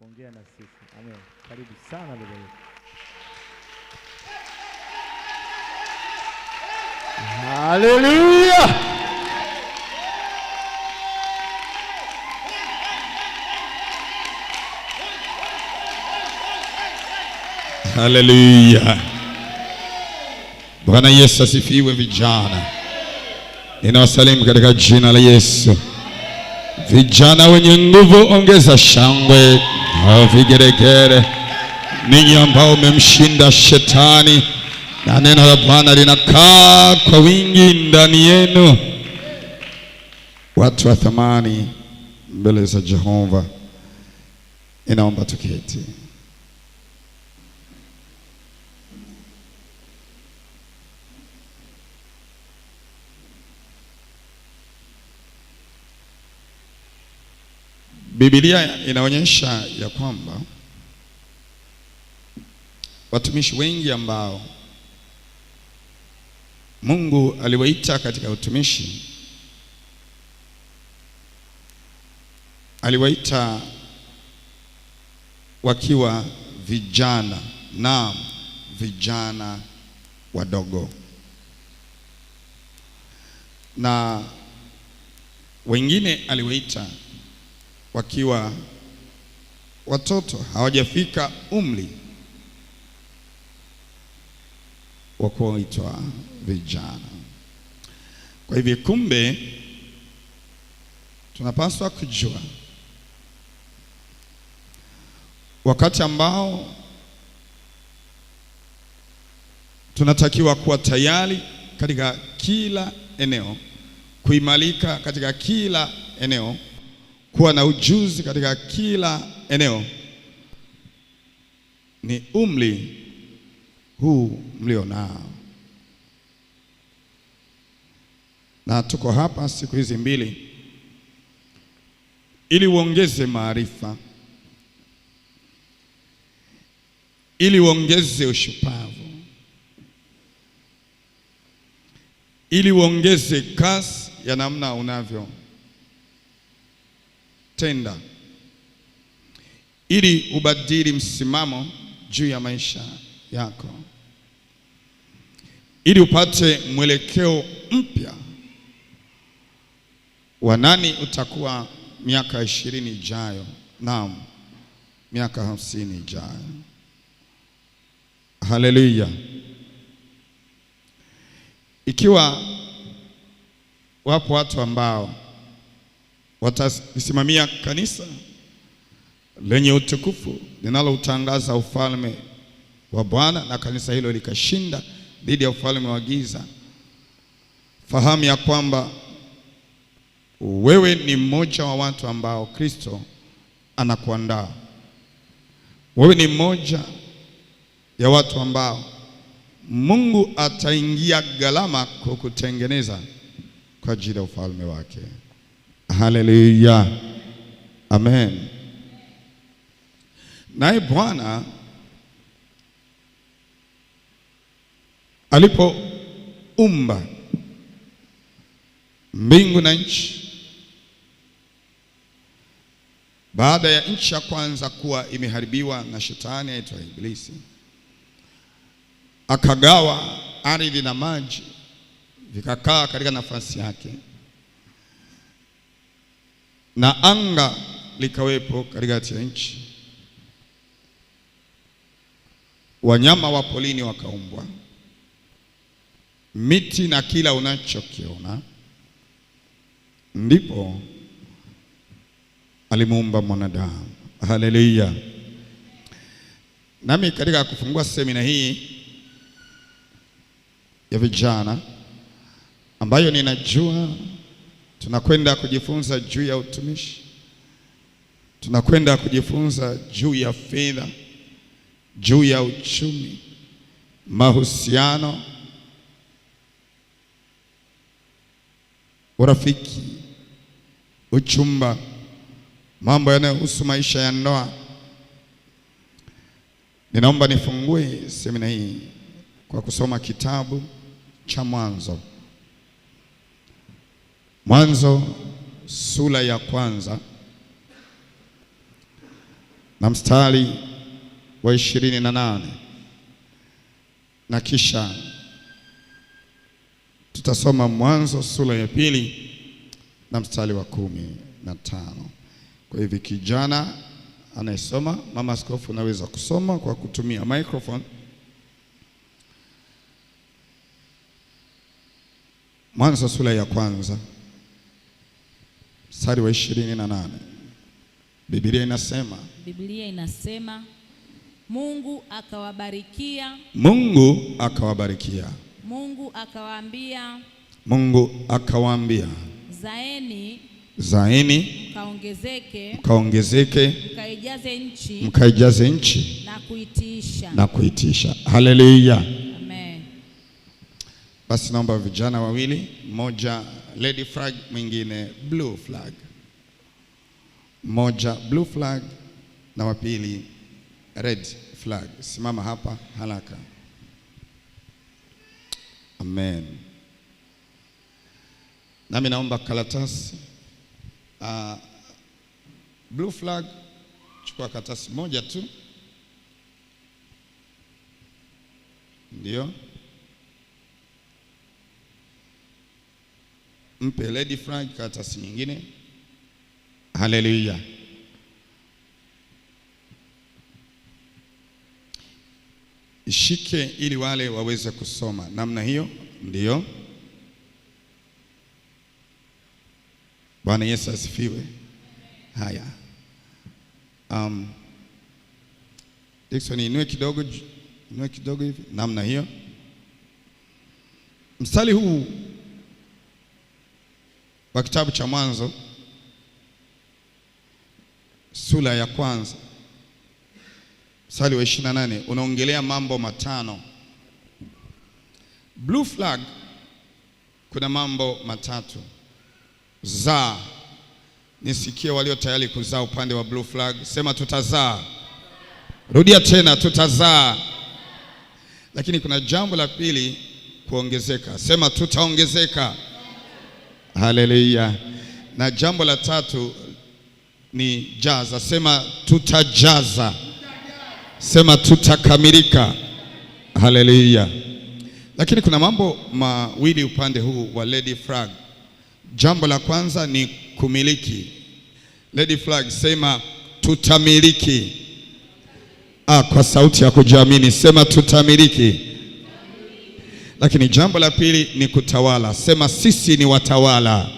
kuongea na sisi. Amen. Karibu sana baba yetu. Haleluya. Haleluya. Bwana Yesu asifiwe. Vijana, ninawasalimu katika jina la Yesu. Vijana wenye nguvu, ongeza shangwe na vigeregere. Ninyi ambao mmemshinda shetani na neno la Bwana linakaa kwa wingi ndani yenu, watu wa thamani mbele za Jehova, inaomba tuketi. Biblia inaonyesha ya kwamba watumishi wengi ambao Mungu aliwaita katika utumishi, aliwaita wakiwa vijana na vijana wadogo, na wengine aliwaita wakiwa watoto hawajafika umri wa kuitwa vijana. Kwa hivyo kumbe tunapaswa kujua wakati ambao tunatakiwa kuwa tayari katika kila eneo, kuimarika katika kila eneo, kuwa na ujuzi katika kila eneo, ni umri huu mlio nao. Na tuko hapa siku hizi mbili ili uongeze maarifa, ili uongeze ushupavu, ili uongeze kasi ya namna unavyo tenda, ili ubadili msimamo juu ya maisha yako, ili upate mwelekeo mpya wa nani utakuwa miaka 20 ijayo, naam, miaka 50 ijayo. Haleluya. Ikiwa wapo watu ambao watasimamia kanisa lenye utukufu linaloutangaza ufalme wa Bwana, na kanisa hilo likashinda dhidi ya ufalme wa giza, fahamu ya kwamba wewe ni mmoja wa watu ambao Kristo anakuandaa. Wewe ni mmoja ya watu ambao Mungu ataingia gharama kukutengeneza kwa ajili ya ufalme wake. Haleluya. Amen. Naye Bwana alipoumba mbingu na nchi, baada ya nchi ya kwanza kuwa imeharibiwa na shetani aitwa Ibilisi, akagawa ardhi na maji vikakaa katika nafasi yake, na anga likawepo katikati ya nchi. Wanyama wa polini wakaumbwa, miti na kila unachokiona. Ndipo alimuumba mwanadamu. Haleluya. Nami katika kufungua semina hii ya vijana, ambayo ninajua tunakwenda kujifunza juu ya utumishi, tunakwenda kujifunza juu ya fedha, juu ya uchumi, mahusiano, urafiki, uchumba, mambo yanayohusu maisha ya ndoa. Ninaomba nifungue semina hii kwa kusoma kitabu cha Mwanzo. Mwanzo sura ya kwanza na mstari wa 28 na kisha tutasoma Mwanzo sura ya 2 na mstari wa 15. Kwa hivyo kijana anayesoma, mama askofu, unaweza kusoma kwa kutumia microphone. Mwanzo sura ya 1 mstari wa 28. Biblia inasema Mungu akawabarikia. Mungu akawaambia, zaeni mkaongezeke, mkaijaze nchi na kuitiisha. Haleluya. Amen. Basi naomba vijana wawili, mmoja lady flag, mwingine blue flag. Mmoja blue flag na wapili red flag. Simama hapa haraka. Amen. Nami naomba karatasi. Blue flag, chukua karatasi moja tu. Ndio. Mpe lady flag karatasi nyingine. Haleluya. Ishike ili wale waweze kusoma namna hiyo. Ndio. Bwana Yesu asifiwe. Haya. Dickson, inue kidogo hivi namna hiyo. Mstari huu wa kitabu cha Mwanzo sura ya 1 mstari wa 28 unaongelea mambo matano. Blue flag, kuna mambo matatu. Zaa. Nisikie walio tayari kuzaa upande wa blue flag. Sema tutazaa. Rudia tena, tutazaa. Lakini kuna jambo la pili, kuongezeka. Sema tutaongezeka. Haleluya. Na jambo la tatu ni jaza. Sema tutajaza. Sema tutakamilika. Haleluya. Lakini kuna mambo mawili upande huu wa lady flag. Jambo la kwanza ni kumiliki. Lady flag, sema tutamiliki. Kwa sauti ya kujiamini, sema tutamiliki. Lakini jambo la pili ni kutawala. Sema sisi ni watawala.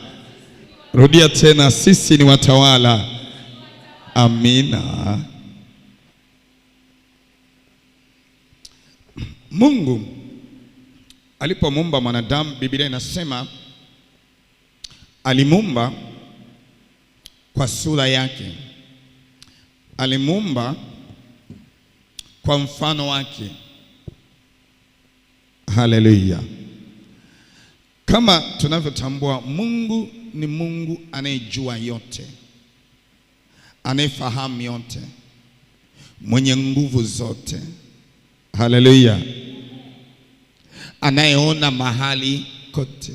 Rudia tena, sisi ni watawala. Amina. Mungu alipomuumba mwanadamu, Biblia inasema alimuumba kwa sura yake, alimuumba kwa mfano wake. Haleluya. Kama tunavyotambua, Mungu ni Mungu anayejua yote, anayefahamu yote, mwenye nguvu zote. Haleluya. Anayeona mahali kote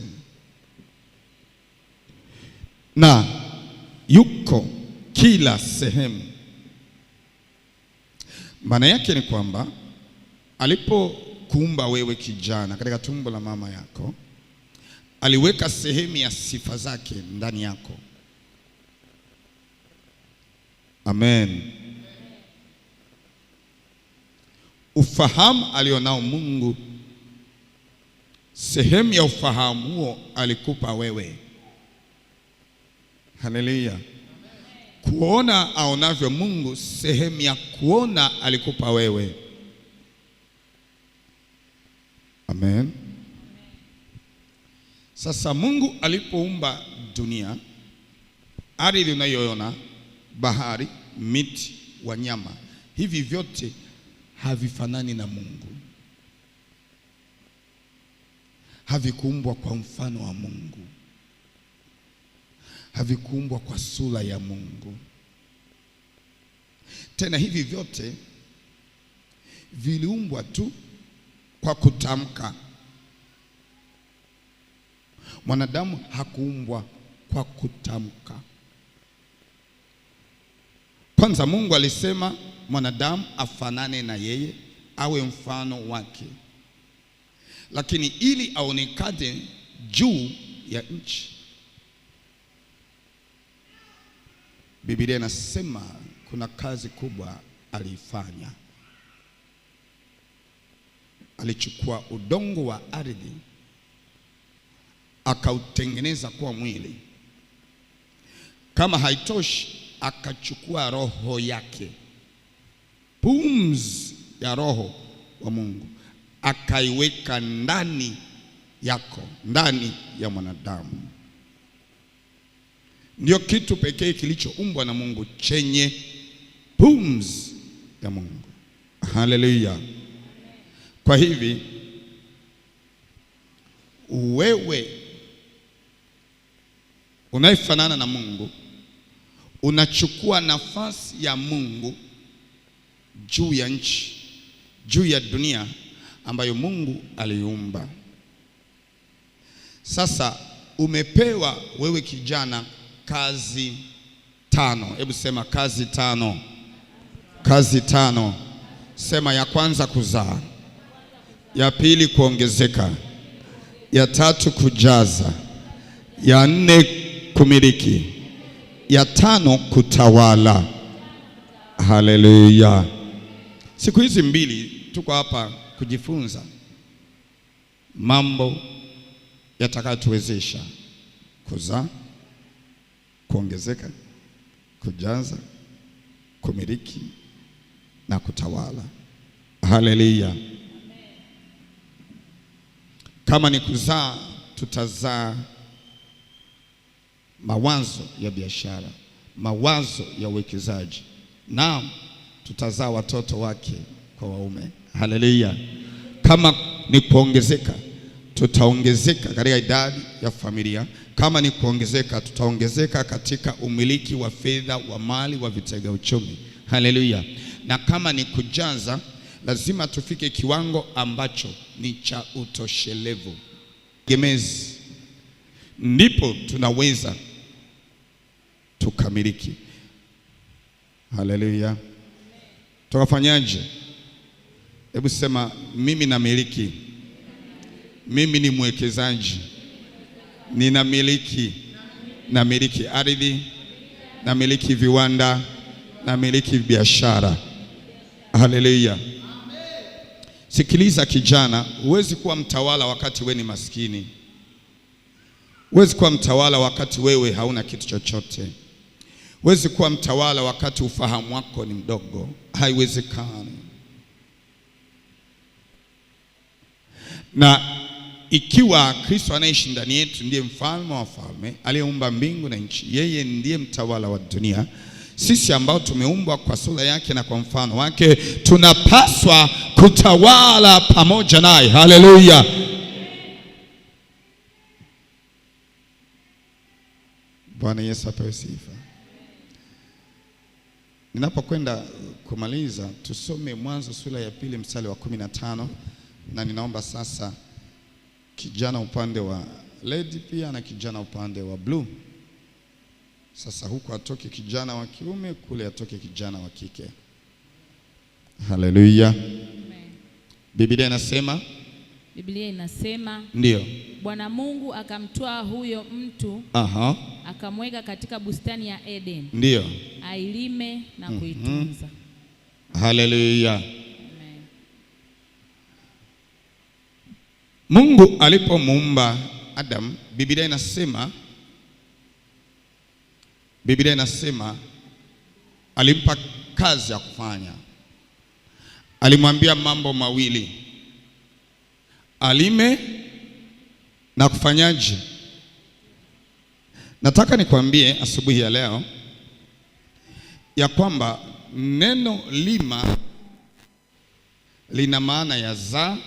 na yuko kila sehemu. Maana yake ni kwamba alipokuumba wewe kijana katika tumbo la mama yako, aliweka sehemu ya sifa zake ndani yako. Amen. Ufahamu alionao Mungu, sehemu ya ufahamu huo alikupa wewe. Haleluya. Kuona aonavyo Mungu, sehemu ya kuona alikupa wewe. Amen. Sasa Mungu alipoumba dunia, ardhi unayoona, bahari, miti, wanyama, hivi vyote havifanani na Mungu. Havikuumbwa kwa mfano wa Mungu. Havikuumbwa kwa sura ya Mungu. Tena hivi vyote viliumbwa tu kwa kutamka. Mwanadamu hakuumbwa kwa kutamka. Kwanza Mungu alisema mwanadamu afanane na yeye, awe mfano wake, lakini ili aonekane juu ya nchi, Biblia inasema kuna kazi kubwa alifanya. Alichukua udongo wa ardhi akautengeneza kuwa mwili. Kama haitoshi, akachukua roho yake, pumzi ya roho wa Mungu, akaiweka ndani yako, ndani ya mwanadamu. Ndio kitu pekee kilichoumbwa na Mungu chenye pumzi ya Mungu. Haleluya. Kwa hivi wewe unayefanana na Mungu unachukua nafasi ya Mungu juu ya nchi, juu ya dunia ambayo Mungu aliumba. Sasa umepewa wewe kijana kazi 5. Hebu sema kazi 5. Kazi 5. Sema ya kwanza kuzaa, ya pili kuongezeka, ya tatu kujaza, ya 4 kumiliki, ya 5 kutawala. Haleluya. Siku hizi mbili tuko hapa kujifunza mambo yatakayotuwezesha kuzaa, kuongezeka, kujaza, kumiliki na kutawala. Haleluya. Kama ni kuzaa, tutazaa mawazo ya biashara, mawazo ya uwekezaji, na tutazaa watoto wake kwa waume. Haleluya. Kama ni kuongezeka, tutaongezeka katika idadi ya familia. Kama ni kuongezeka, tutaongezeka katika umiliki wa fedha, wa mali, wa vitega uchumi. Haleluya. Na kama ni kujaza, lazima tufike kiwango ambacho ni cha utoshelevu, gemezi, ndipo tunaweza tukamiliki. Haleluya. Tukafanyaje? Hebu sema mimi namiliki. Mimi ni mwekezaji. Ninamiliki. Namiliki ardhi, namiliki viwanda, namiliki biashara. Haleluya. Sikiliza kijana, huwezi kuwa mtawala wakati wewe ni maskini. Huwezi kuwa mtawala wakati wewe hauna kitu chochote. Huwezi kuwa mtawala wakati ufahamu wako ni mdogo. Haiwezekani. Na ikiwa Kristo anaishi ndani yetu, ndiye mfalme wa wafalme, aliyeumba mbingu na nchi, yeye ndiye mtawala wa dunia, sisi ambao tumeumbwa kwa sura yake na kwa mfano wake, tunapaswa kutawala pamoja naye. Haleluya. Bwana Yesu apewe sifa. Ninapokwenda kumaliza, tusome Mwanzo sura ya 2 mstari wa 15, na ninaomba sasa kijana upande wa red pia na kijana upande wa blue. Sasa huku atoke kijana wa kiume, kule atoke kijana wa kike. Haleluya. Biblia inasema ndio, Bwana Mungu akamtoa huyo mtu, akamweka katika bustani ya Eden, ndio ailime na kuitunza. Haleluya. Mungu alipomuumba Adam, Biblia inasema alimpa kazi ya kufanya. Alimwambia mambo mawili: alime na kufanyaje? Nataka nikwambie asubuhi ya leo ya kwamba neno lima lina maana ya zaa,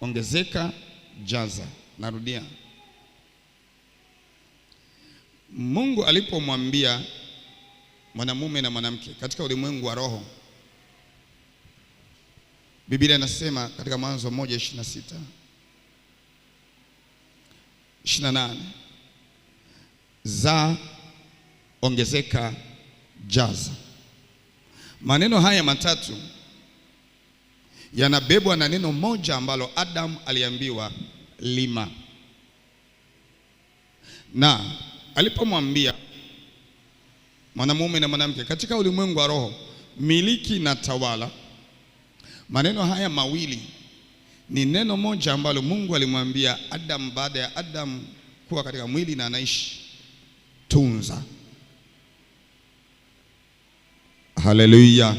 ongezeka, jaza. Narudia. Mungu alipomwambia mwanamume na mwanamke katika ulimwengu wa roho, Biblia inasema katika Mwanzo 1:26, 28, zaa, ongezeka, jaza. Maneno haya matatu yanabebwa na neno moja ambalo Adam aliambiwa lima. Na alipomwambia mwanamume na mwanamke katika ulimwengu wa roho, miliki na tawala, maneno haya mawili ni neno moja ambalo Mungu alimwambia Adam baada ya Adam kuwa katika mwili na anaishi: tunza. Haleluya.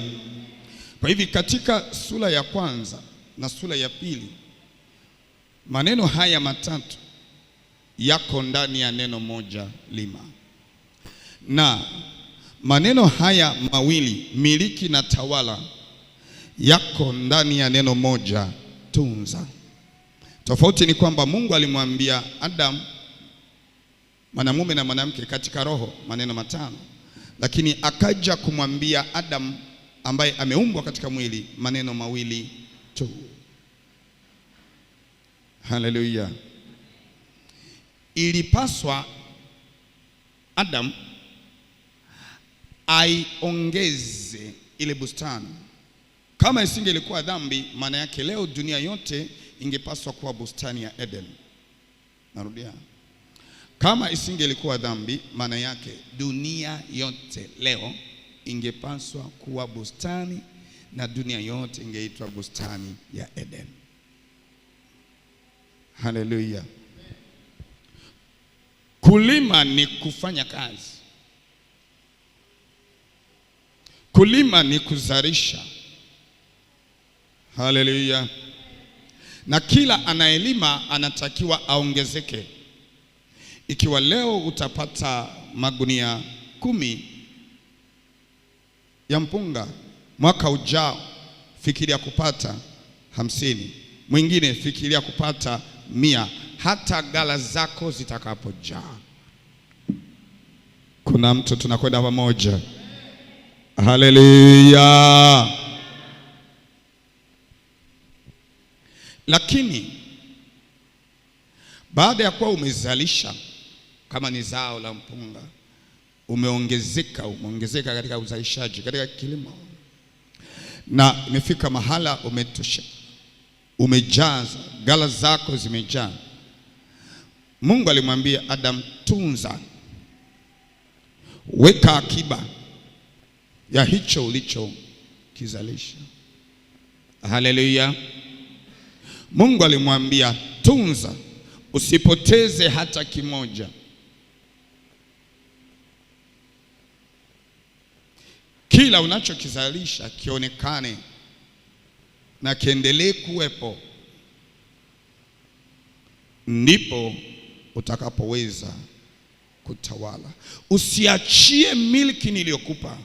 Kwa hivi katika sura ya kwanza na sura ya pili, maneno haya matatu yako ndani ya neno moja lima, na maneno haya mawili miliki na tawala yako ndani ya neno moja tunza. Tofauti ni kwamba Mungu alimwambia Adam, mwanamume na mwanamke katika roho, maneno matano, lakini akaja kumwambia Adam ambaye ameumbwa katika mwili maneno mawili tu. Haleluya. Ilipaswa Adam aiongeze ile bustani. Kama isingelikuwa dhambi, maana yake leo dunia yote ingepaswa kuwa bustani ya Eden. Narudia. Kama isingelikuwa dhambi, maana yake dunia yote leo ingepaswa kuwa bustani na dunia yote ingeitwa bustani ya Eden. Haleluya. Kulima ni kufanya kazi. Kulima ni kuzalisha. Haleluya. Na kila anayelima anatakiwa aongezeke. Ikiwa leo utapata magunia 10 ya mpunga, mwaka ujao fikiria kupata 50, mwingine fikiria kupata 100, hata gala zako zitakapojaa. Kuna mtu tunakwenda pamoja? Haleluya. Lakini baada ya kuwa umezalisha, kama ni zao la mpunga, umeongezeka katika uzalishaji, katika kilimo, na imefika mahala umetosha, umejaza, gala zako zimejaa, Mungu alimwambia Adam, tunza, weka akiba ya hicho ulichokizalisha. Haleluya. Mungu alimwambia tunza, usipoteze hata kimoja. Kila unachokizalisha kionekane na kiendelee kuwepo, ndipo utakapoweza kutawala. Usiachie milki niliyokupa,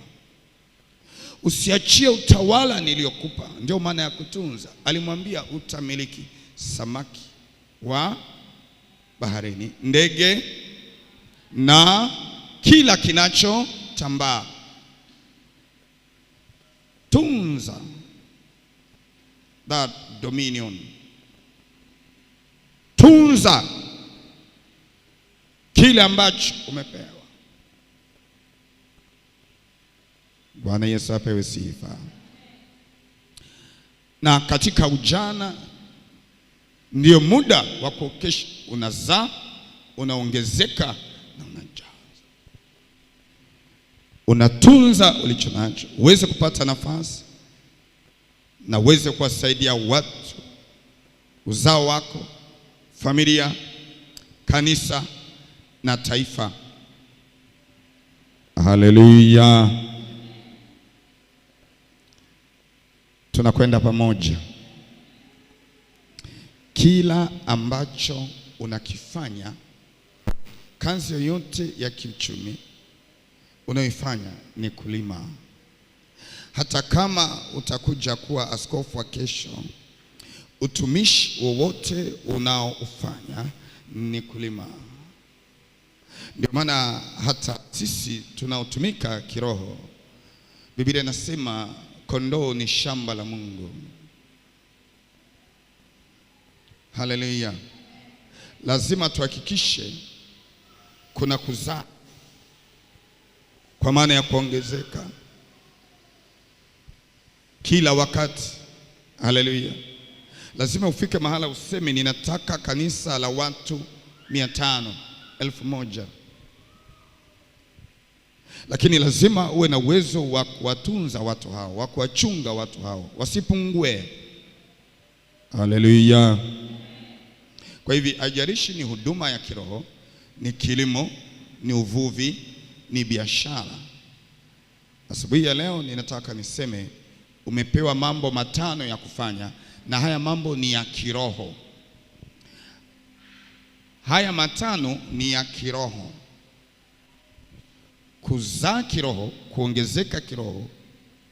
usiachie utawala niliyokupa. Ndio maana ya kutunza. Alimwambia utamiliki samaki wa baharini, ndege na kila kinachotambaa. Tunza that dominion. Tunza kile ambacho umepewa. Bwana Yesu apewe sifa. Na katika ujana ndio muda wa kuokesha, unazaa, unaongezeka na unajaza. Unatunza ulicho nacho, uweze kupata nafasi na uweze kuwasaidia watu, uzao wako, familia, kanisa na taifa. Haleluya. Tunakwenda pamoja. Kila ambacho unakifanya, kazi yoyote ya kiuchumi unayoifanya ni kulima. Hata kama utakuja kuwa askofu wa kesho, utumishi wowote unaoufanya ni kulima. Ndio maana hata sisi tunaotumika kiroho, Biblia inasema kondoo ni shamba la Mungu. Haleluya. Lazima tuhakikishe kuna kuzaa, kwa maana ya kuongezeka. kila wakati. Haleluya. Lazima ufike mahala useme ninataka kanisa la watu 500, 1000. Lakini lazima uwe na uwezo wa kuwatunza watu hao, wa kuwachunga watu hao wasipungue. Haleluya. Kwa hivi ajarishi ni huduma ya kiroho, ni kilimo, ni uvuvi, ni biashara. Asubuhi ya leo ninataka niseme umepewa mambo 5 ya kufanya, na haya mambo ni ya kiroho. Haya 5 ni ya kiroho: kuzaa kiroho, kuongezeka kiroho,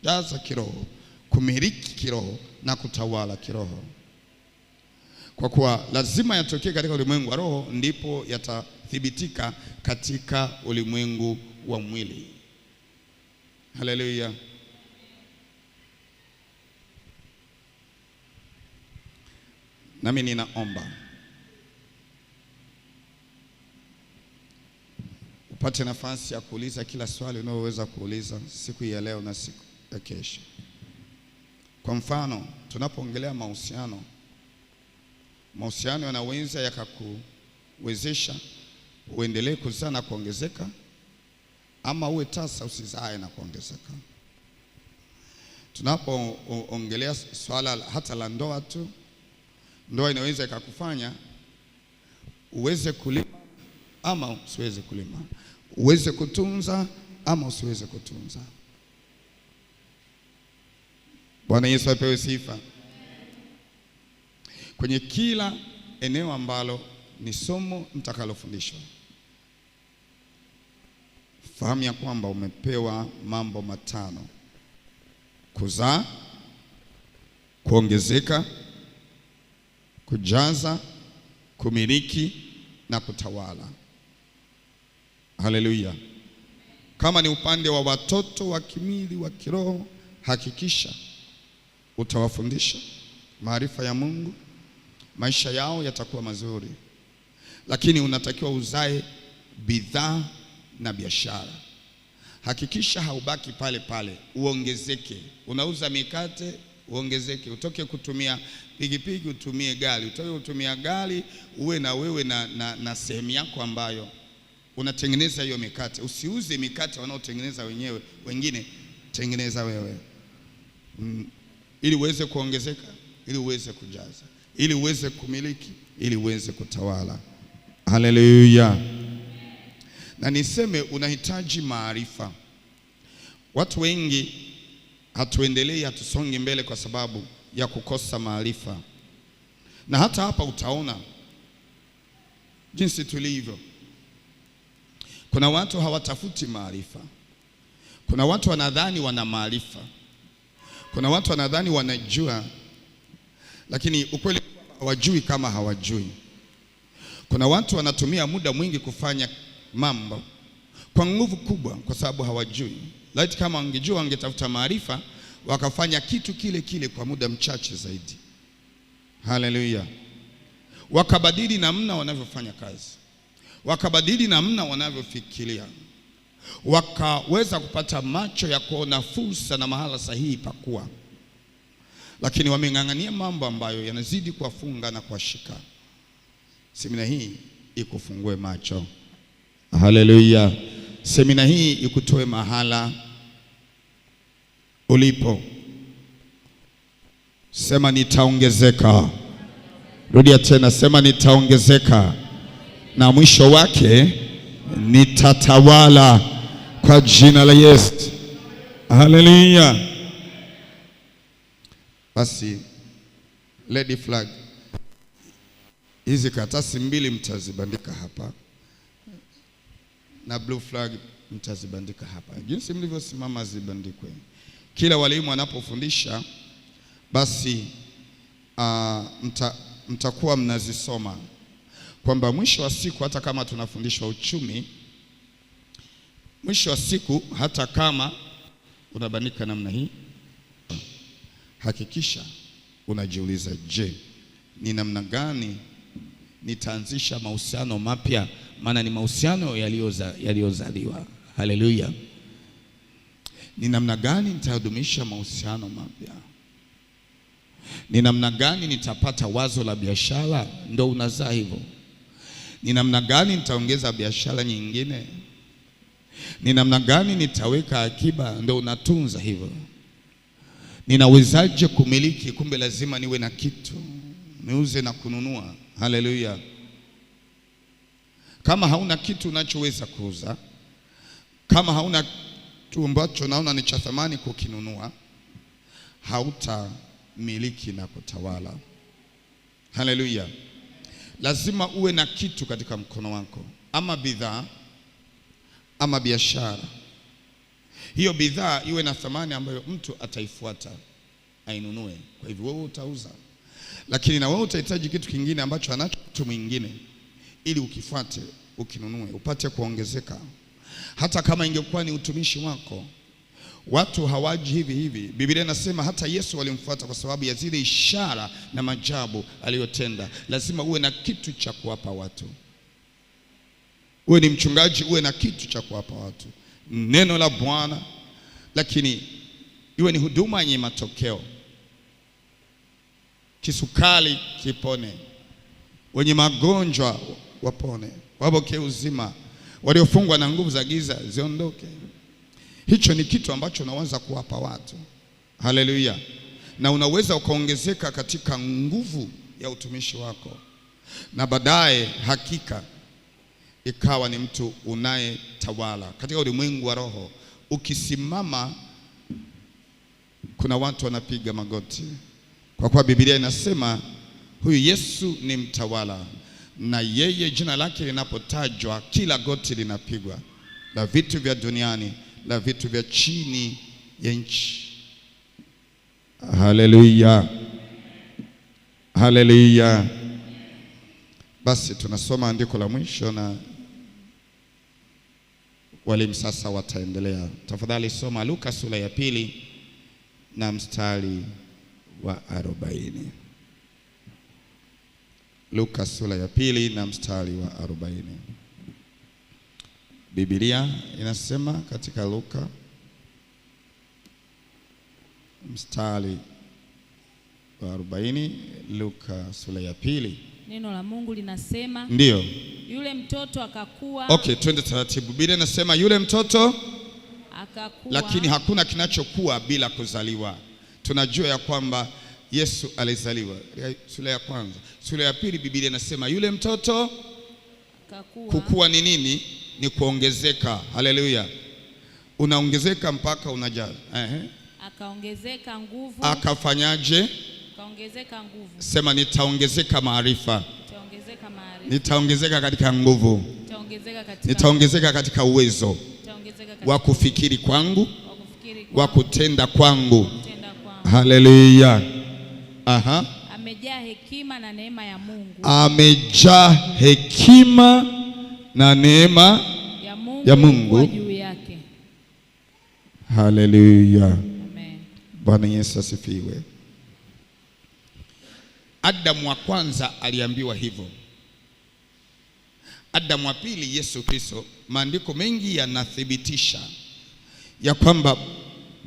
jaza kiroho, kumiliki kiroho na kutawala kiroho. Kwa kuwa lazima yatokee katika ulimwengu wa roho, ndipo yatathibitika katika ulimwengu wa mwili. Haleluya. Nami ninaomba upate nafasi ya kuuliza kila swali unaloweza kuuliza siku ya leo na siku ya kesho. Kwa mfano, tunapoongelea mahusiano yanaweza yakakuwezesha uendelee kuzaa na kuongezeka, ama uwe tasa usizae na kuongezeka. Tunapoongelea swala hata la ndoa tu, ndoa inaweza ikakufanya uweze kulima ama usiweze kulima, uweze kutunza ama usiweze kutunza. Bwana Yesu apewe sifa. Kwenye kila eneo ambalo ni somo mtakalofundishwa, fahamu ya kwamba umepewa mambo 5: kuzaa, kuongezeka, kujaza, kumiliki na kutawala. Haleluya. Kama ni upande wa watoto wa kimwili, wa kiroho, hakikisha utawafundisha maarifa ya Mungu, maisha yao yatakuwa mazuri. Lakini unatakiwa uzae bidhaa na biashara. Hakikisha haubaki pale pale, uongezeke. Unauza mikate, uongezeke. Utoke kutumia pikipiki utumie gari, utoke kutumia gari uwe na wewe na sehemu yako ambayo unatengeneza hiyo mikate. Usiuze mikate wanaotengeneza wengine, tengeneza wewe. Ili uweze kuongezeka, ili uweze kujaza, ili uweze kumiliki, ili uweze kutawala. Haleluya. Na niseme unahitaji maarifa. Watu wengi hatuendelei, hatusongi mbele kwa sababu ya kukosa maarifa. Na hata hapa utaona jinsi tulivyo. Kuna watu hawatafuti maarifa. Kuna watu wanadhani wana maarifa. Kuna watu wanadhani wanajua, lakini ukweli hawajui kama hawajui. Kuna watu wanatumia muda mwingi kufanya mambo kwa nguvu kubwa kwa sababu hawajui. Laiti kama wangejua, wangetafuta maarifa, wakafanya kitu kile kile kwa muda mchache zaidi. Haleluya. Wakabadili namna wanavyofanya kazi, wakabadili namna wanavyofikiria, wakaweza kupata macho ya kuona fursa na mahala sahihi pakuwa. Lakini wameng'ang'ania mambo ambayo yanazidi kuwafunga na kuwashika. Semina hii ikufungue macho. Haleluya. Semina hii ikutoe mahala ulipo. Sema nitaongezeka. Rudia tena, sema nitaongezeka, na mwisho wake nitatawala kwa jina la Yesu. Haleluya. Basi lady flag, hizi karatasi 2 mtazibandika hapa, na blue flag mtazibandika hapa. Jinsi mlivyosimama zibandikwe. Kila walimu wanapofundisha, basi mtakuwa mnazisoma, kwamba mwisho wa siku, hata kama tunafundishwa uchumi, mwisho wa siku hata kama unabandika namna hii, hakikisha unajiuliza, je, ni namna gani nitaanzisha mahusiano mapya? Maana ni mahusiano yaliyozaliwa. Haleluya. Ni namna gani nitadumisha mahusiano mapya? Ni namna gani nitapata wazo la biashara ndo unazaa hivyo? Ni namna gani nitaongeza biashara nyingine? Ni namna gani nitaweka akiba ndo unatunza hivyo? Ninawezaje kumiliki? Kumbe lazima niwe na kitu, niuze na kununua. Haleluya. Kama hauna kitu unachoweza kuuza, kama hauna kitu ambacho naona ni cha thamani kukinunua, hautamiliki na kutawala. Haleluya. Lazima uwe na kitu katika mkono wako, ama bidhaa ama biashara. Hiyo bidhaa iwe na thamani ambayo mtu ataifuata ainunue. Kwa hivyo wewe utauza, lakini na wewe utahitaji kitu kingine ambacho anacho mtu mwingine, ili ukifuate, ukinunue, upate kuongezeka. Hata kama ingekuwa ni utumishi wako, watu hawaji hivi hivi. Biblia inasema hata Yesu walimfuata kwa sababu ya zile ishara na maajabu aliyotenda. Lazima uwe na kitu cha kuwapa watu. Uwe ni mchungaji, uwe na kitu cha kuwapa watu, neno la Bwana, lakini iwe ni huduma yenye matokeo. Kisukari kipone, wenye magonjwa wapone, wapokee uzima, waliofungwa na nguvu za giza ziondoke. Hicho ni kitu ambacho unaweza kuwapa watu. Haleluya. Na unaweza ukaongezeka katika nguvu ya utumishi wako, na baadaye hakika ikawa ni mtu unayetawala katika ulimwengu wa roho. Ukisimama, kuna watu wanapiga magoti, kwa kuwa Biblia inasema huyu Yesu ni mtawala, na yeye jina lake linapotajwa kila goti linapigwa, la vitu vya duniani, la vitu vya chini ya nchi. Haleluya, haleluya. Basi tunasoma andiko la mwisho na walimu sasa wataendelea. Tafadhali soma Luka sura ya 2 na mstari wa 40. Luka sura ya 2 na mstari wa 40. Biblia inasema katika Luka mstari wa 40, Luka sura ya 2. Neno la Mungu linasema, ndio, yule mtoto akakua. Okay, twende taratibu. Biblia inasema yule mtoto akakua, lakini hakuna kinachokuwa bila kuzaliwa. Tunajua ya kwamba Yesu alizaliwa. Sura ya kwanza. Sura ya 2 Biblia inasema yule mtoto akakua. Kukua ni nini? Ni kuongezeka. Haleluya. Unaongezeka mpaka unajaza. Akaongezeka nguvu. Akafanyaje? Akaongezeka nguvu. Sema nitaongezeka maarifa. Nitaongezeka maarifa. Nitaongezeka katika nguvu. Nitaongezeka katika uwezo wa kufikiri kwangu, wa kutenda kwangu. Haleluya. Amejaa hekima na neema ya Mungu. Amejaa hekima na neema ya Mungu juu yake. Haleluya. Amen. Bwana Yesu asifiwe. Adamu wa kwanza aliambiwa hivyo. Adamu wa pili Yesu Kristo, maandiko mengi yanathibitisha ya kwamba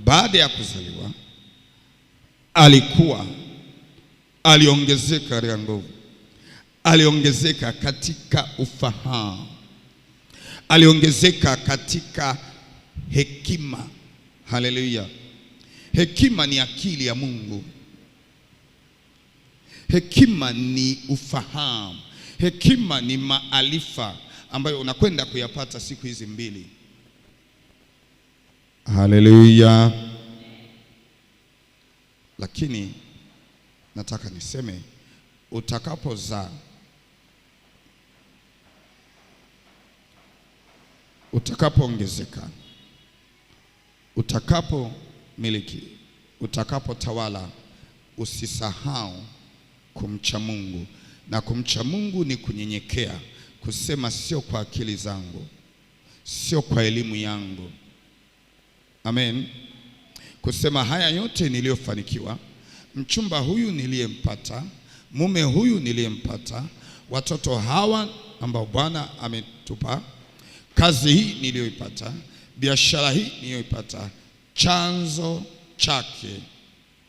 baada ya kuzaliwa aliongezeka katika nguvu, aliongezeka katika ufahamu, aliongezeka katika hekima. Haleluya. Hekima ni akili ya Mungu. Hekima ni ufahamu. Hekima ni maarifa ambayo unakwenda kuyapata siku hizi mbili. Haleluya. Lakini nataka niseme, utakapozaa, utakapoongezeka, utakapomiliki, utakapotawala, usisahau kumcha Mungu. Na kumcha Mungu ni kunyenyekea, kusema sio kwa akili zangu, sio kwa elimu yangu. Amen. Kusema haya yote niliyofanikiwa, mchumba huyu niliyempata, mume huyu niliyempata, watoto hawa ambao Bwana ametupa, kazi hii niliyoipata, biashara hii niliyoipata, chanzo chake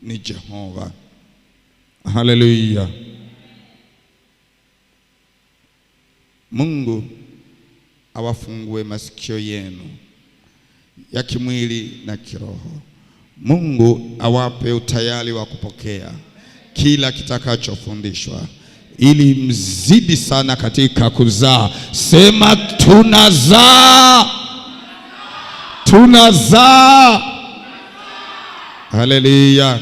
ni Jehova. Haleluya. Mungu awafungue masikio yenu ya kimwili na kiroho. Mungu awape utayari wa kupokea kila kitakachofundishwa, ili mzidi sana katika kuzaa. Sema tunazaa, tunazaa. Haleluya.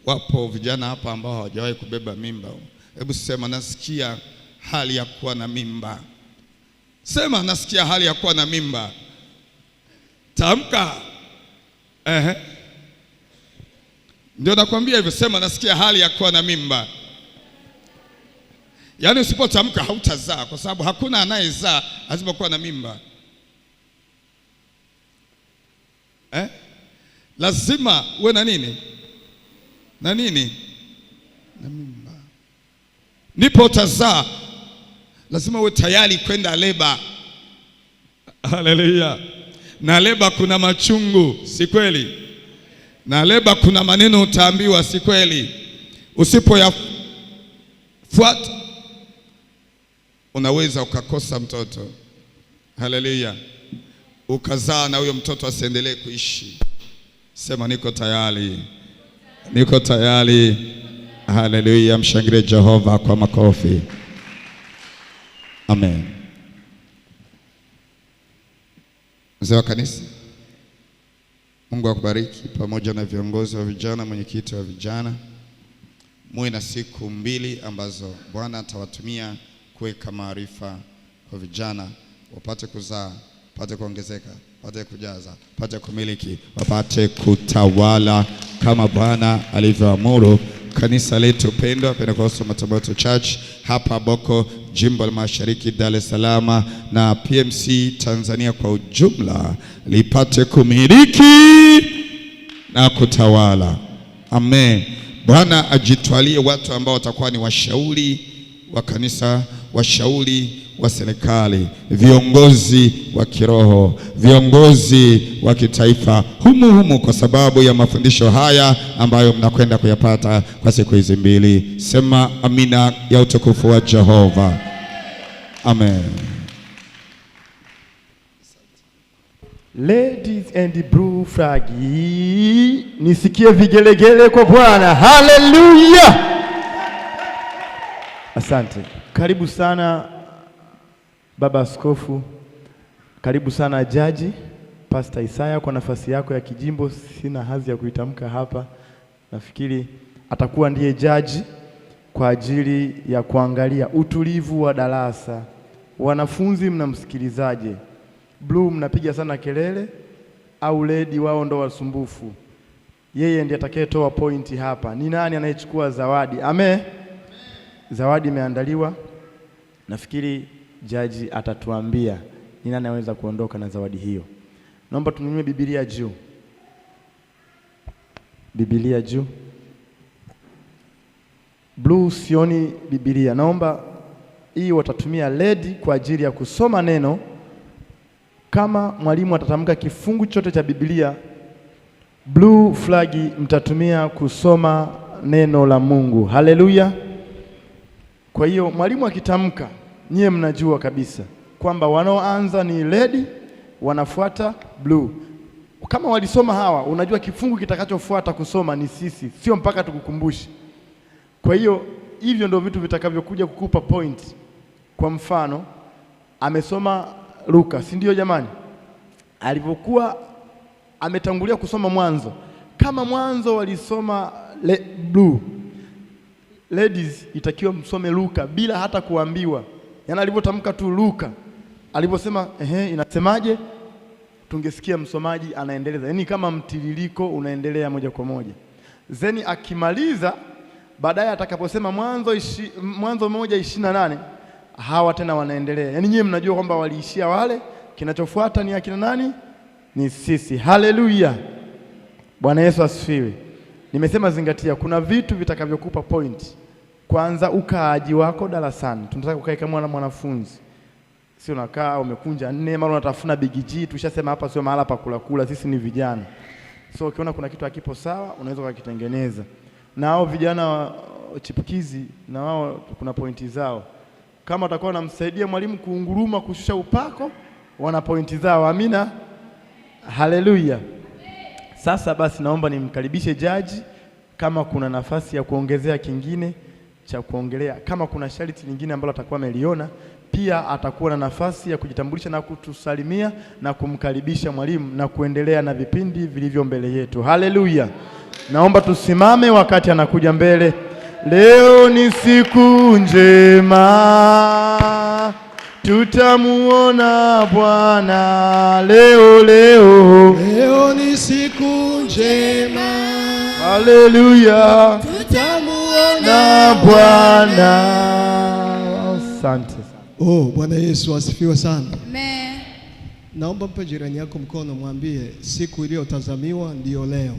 Wapo vijana hapa ambao hawajawahi kubeba mimba. Hebu sema nasikia hali ya kuwa na mimba. Sema nasikia hali ya kuwa na mimba. Tamka. Ndio nakwambia hivyo, sema nasikia hali ya kuwa na mimba. Yaani usipotamka hautazaa, kwa sababu hakuna anayezaa asipokuwa na mimba. Lazima uwe na nini? Na nini? Na mimba. Nipo utazaa. Lazima uwe tayari kwenda leba. Haleluya. Na leba kuna machungu, si kweli? Na leba kuna maneno utaambiwa, si kweli? Usipoyafuata unaweza ukakosa mtoto. Haleluya. Ukazaa na huyo mtoto asiendelee kuishi. Sema niko tayari. Niko tayari. Haleluya. Mshangilie Jehova kwa makofi. Amen. Mzee wa kanisa, Mungu akubariki pamoja na viongozi wa vijana, mwenyekiti wa vijana. Muwe na siku 2 ambazo Bwana atawatumia kuweka maarifa kwa vijana, wapate kuzaa, wapate kuongezeka, wapate kujaza, wapate kumiliki, wapate kutawala kama Bwana alivyoamuru. Kanisa letu pendwa Pentecostal Matamoto Church hapa Boko, jimbo la Mashariki, Dar es Salaam na PMC Tanzania kwa ujumla lipate kumiliki na kutawala. Amen. Bwana ajitwalie watu ambao watakuwa ni washauri wa kanisa, washauri wa serikali, viongozi wa kiroho, viongozi wa kitaifa humu kwa sababu ya mafundisho haya ambayo mnakwenda kuyapata kwa siku hizi 2. Sema amina ya utukufu wa Jehova. Amen. Ladies and blue flag, nisikie vigelegele kwa Bwana. Haleluya. Asante. Karibu sana Baba Askofu, karibu sana Jaji Pastor Isaya kwa nafasi yako ya kijimbo. Sina hadhi ya kuitamka hapa. Nafikiri atakuwa ndiye jaji kwa ajili ya kuangalia utulivu wa darasa. Wanafunzi mnamsikilizaje? Blue mnapiga sana kelele au lady wao ndo wasumbufu? Yeye ndiye atakayetoa pointi hapa. Ni nani anayechukua zawadi? Amen. Zawadi imeandaliwa. Nafikiri jaji atatuambia ni nani anaweza kuondoka na zawadi hiyo. Naomba tunyanyue Biblia juu. Biblia juu. Blue sioni Biblia. Naomba hii watatumia ledi kwa ajili ya kusoma neno. Kama mwalimu atatamka kifungu chote cha Biblia, blue flag mtatumia kusoma neno la Mungu. Haleluya. Kwa hiyo mwalimu akitamka, nyie mnajua kabisa kwamba wanaoanza ni ledi, wanafuata blue. Kama walisoma hawa, unajua kifungu kitakachofuata kusoma ni sisi, sio mpaka tukukumbushe. Kwa hiyo hivyo ndio vitu vitakavyokuja kukupa point. Kwa mfano, amesoma Luka, si ndio jamani? Alipokuwa ametangulia kusoma Mwanzo, kama Mwanzo walisoma blue, ladies itakiwa msome Luka bila hata kuambiwa. Yaani alipotamka tu Luka, aliposema inasemaje, tungesikia msomaji anaendeleza. Yaani kama mtiririko unaendelea moja kwa moja. Zeni akimaliza baadaye atakaposema Mwanzo 1:28 hawa tena wanaendelea. Yaani nyie mnajua kwamba waliishia wale, kinachofuata ni akina nani? Ni sisi. Haleluya. Bwana Yesu asifiwe. Nimesema zingatia, kuna vitu vitakavyokupa point. Kwanza ukaaji wako darasani. Tunataka ukae kama mwanafunzi. Sio unakaa umekunja 4 mara unatafuna Big G. Tushasema hapa sio mahala pa kula, sisi ni vijana. So ukiona kuna kitu hakipo sawa, unaweza ukakitengeneza. Na hao vijana chipukizi na wao kuna pointi zao. Kama watakuwa wanamsaidia mwalimu kuunguruma, kushusha upako, wana pointi zao. Amina. Haleluya. Sasa basi naomba nimkaribishe jaji, kama kuna nafasi ya kuongezea kingine cha kuongelea, kama kuna sharti lingine ambalo atakuwa ameliona, pia atakuwa na nafasi ya kujitambulisha na kutusalimia na kumkaribisha mwalimu na kuendelea na vipindi vilivyo mbele yetu. Haleluya. Naomba tusimame wakati anakuja mbele. Leo ni siku njema, tutamuona Bwana leo. Leo ni siku njema, haleluya, tutamuona Bwana. Asante. Bwana Yesu asifiwe sana. Amen. Naomba mpe jirani yako mkono, mwambie siku iliyotazamiwa ndiyo leo.